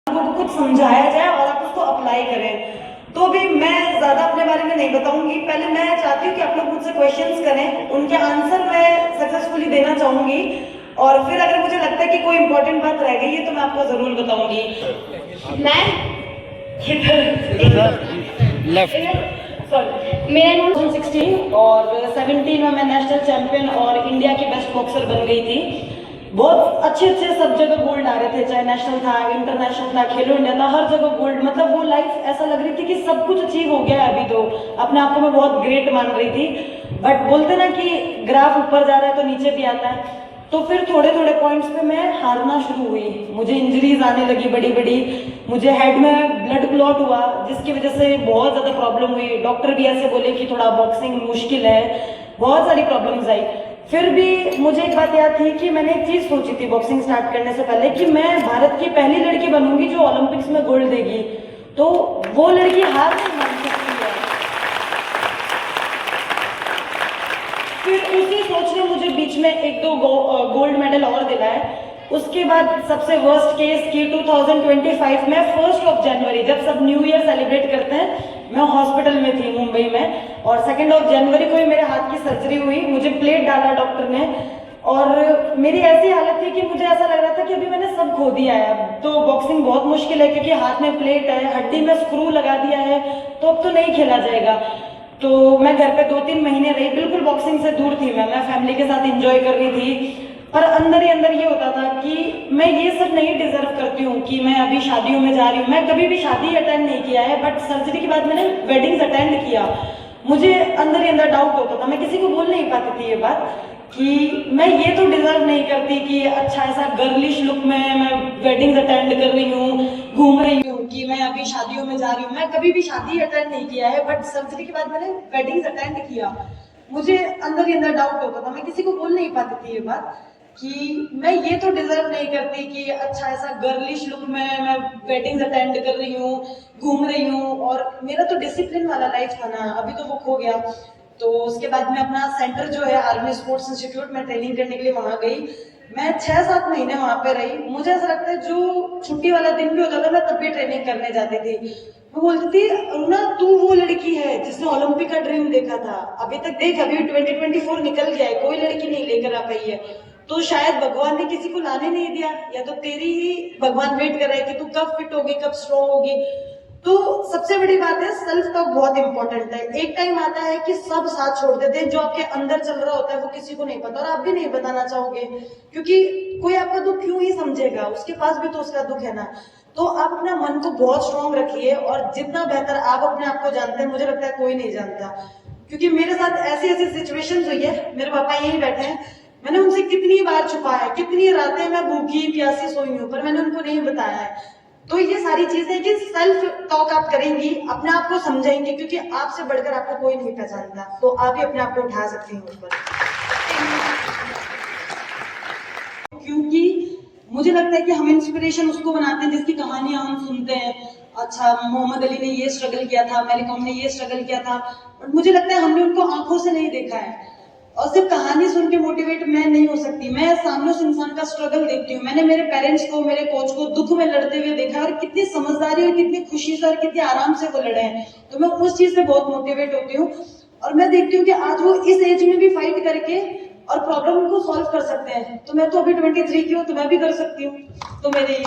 आपको कुछ समझाया जाए और आप उसको अप्लाई करें। तो भी मैं ज्यादा अपने बारे में नहीं बताऊंगी, पहले मैं चाहती हूँ कि आप लोग मुझसे क्वेश्चंस करें, उनके आंसर मैं सक्सेसफुली देना चाहूंगी, और फिर अगर मुझे लगता है कि कोई इंपॉर्टेंट बात रह गई है तो मैं आपको जरूर बताऊंगी। मैं लेफ्ट सॉरी मेरा नाम 2016 और 17 में मैं नेशनल चैंपियन और इंडिया की बेस्ट बॉक्सर बन गई थी। बहुत अच्छे सब जगह गोल्ड आ रहे थे, चाहे नेशनल था, इंटरनेशनल था, खेलो इंडिया था, हर जगह गोल्ड। मतलब वो लाइफ ऐसा लग रही थी कि सब कुछ अचीव हो गया है। अभी तो अपने आप को मैं बहुत ग्रेट मान रही थी, बट बोलते ना कि ग्राफ ऊपर जा रहा है तो नीचे भी आता है। तो फिर थोड़े थोड़े पॉइंट्स पे मैं हारना शुरू हुई, मुझे इंजरीज आने लगी बड़ी बड़ी, मुझे हेड में ब्लड क्लॉट हुआ जिसकी वजह से बहुत ज़्यादा प्रॉब्लम हुई। डॉक्टर भी ऐसे बोले कि थोड़ा बॉक्सिंग मुश्किल है, बहुत सारी प्रॉब्लम्स आई। फिर भी मुझे एक बात याद थी कि मैंने एक चीज़ सोची थी बॉक्सिंग स्टार्ट करने से पहले कि मैं भारत की पहली लड़की बनूंगी जो ओलंपिक्स में गोल्ड देगी। तो वो लड़की हार नहीं मान सकती है। फिर उसी सोच ने मुझे बीच में एक दो गोल्ड मेडल और दिलाए। उसके बाद सबसे वर्स्ट केस की 2025 में 1 जनवरी जब सब न्यू ईयर सेलिब्रेट करते हैं, मैं हॉस्पिटल में थी मुंबई में, और 2 जनवरी को ही मेरे हाथ की सर्जरी हुई। मुझे प्लेट डाला डॉक्टर ने, और मेरी ऐसी हालत थी कि मुझे ऐसा लग रहा था कि अभी मैंने सब खो दिया है। अब तो बॉक्सिंग बहुत मुश्किल है क्योंकि हाथ में प्लेट है, हड्डी में स्क्रू लगा दिया है, तो अब तो नहीं खेला जाएगा। तो मैं घर पे 2-3 महीने रही, बिल्कुल बॉक्सिंग से दूर थी। मैं फैमिली के साथ एंजॉय कर रही थी, पर अंदर ही अंदर ये होता था कि मैं ये सब नहीं डिजर्व करती हूँ कि मैं अभी शादियों में जा रही हूँ। मैं कभी भी शादी अटेंड नहीं किया है, बट सर्जरी के बाद मैंने वेडिंग्स अटेंड किया। मुझे अंदर ही अंदर डाउट होता था, मैं किसी को बोल नहीं पाती थी ये बात कि मैं ये तो डिजर्व नहीं करती कि अच्छा ऐसा गर्लिश लुक में मैं वेडिंग्स अटेंड कर रही हूँ, घूम रही हूँ, कि मैं अभी शादियों में जा रही हूँ। मैं कभी भी शादी अटेंड नहीं किया है, बट सर्जरी के बाद मैंने वेडिंग्स अटेंड किया। मुझे अंदर ही अंदर डाउट होता था, मैं किसी को बोल नहीं पाती थी ये बात कि मैं ये तो डिजर्व नहीं करती कि अच्छा ऐसा गर्लिश लुक में मैं वेडिंग्स अटेंड कर रही हूँ, घूम रही हूँ। और मेरा तो डिसिप्लिन वाला लाइफ था ना, अभी तो वो खो गया। तो उसके बाद में अपना सेंटर जो है आर्मी स्पोर्ट्स इंस्टीट्यूट में ट्रेनिंग करने के लिए वहां गई। मैं 6-7 महीने वहां पे रही। मुझे ऐसा लगता है जो छुट्टी वाला दिन भी होता था मैं तब भी ट्रेनिंग करने जाती थी। मैं बोलती थी अरुणा तू वो लड़की है जिसने ओलंपिक का ड्रीम देखा था, अभी तक देख अभी 2024 निकल गया है, कोई लड़की नहीं लेकर आ पाई है। तो शायद भगवान ने किसी को लाने नहीं दिया, या तो तेरी ही भगवान वेट कर रहा है कि तू कब फिट होगी, कब स्ट्रॉन्ग होगी। तो सबसे बड़ी बात है सेल्फ टॉक बहुत इंपॉर्टेंट है। एक टाइम आता है कि सब साथ छोड़ देते हैं, जो आपके अंदर चल रहा होता है वो किसी को नहीं पता, और आप भी नहीं बताना चाहोगे क्योंकि कोई आपका दुख क्यों ही समझेगा, उसके पास भी तो उसका दुख है ना। तो आप अपना मन को बहुत स्ट्रॉन्ग रखिए, और जितना बेहतर आप अपने आप को जानते हैं मुझे लगता है कोई नहीं जानता। क्योंकि मेरे साथ ऐसी ऐसी सिचुएशंस हुई है, मेरे पापा यही बैठे हैं, मैंने उनसे कितनी बार छुपाया, कितनी रातें मैं भूखी प्यासी सोई हूँ, पर मैंने उनको नहीं बताया है। तो ये सारी चीजें कि सेल्फ टॉक आप करेंगी, अपने आप को समझेंगे, क्योंकि आपसे बढ़कर आपको कोई नहीं पहचानता, तो आप ही अपने आप को उठा सकती हैं ऊपर। क्योंकि मुझे लगता है कि हम इंस्पिरेशन उसको बनाते हैं जिसकी कहानियां हम सुनते हैं। अच्छा मोहम्मद अली ने ये स्ट्रगल किया था, मैरी कॉम ने ये स्ट्रगल किया था, बट मुझे लगता है हमने उनको आंखों से नहीं देखा है। और सिर्फ कहानी सुन के मोटिवेट मैं नहीं हो सकती, मैं सामने उस इंसान का स्ट्रगल देखती हूँ। मैंने मेरे पेरेंट्स को, मेरे कोच को दुख में लड़ते हुए देखा है, और कितनी समझदारी और कितनी खुशी से और कितनी आराम से वो लड़े हैं। तो मैं उस चीज से बहुत मोटिवेट होती हूँ, और मैं देखती हूँ कि आज वो इस एज में भी फाइट करके और प्रॉब्लम को सॉल्व कर सकते हैं। तो मैं तो अभी 23 की हूँ, तो मैं भी कर सकती हूँ। तो मेरे ये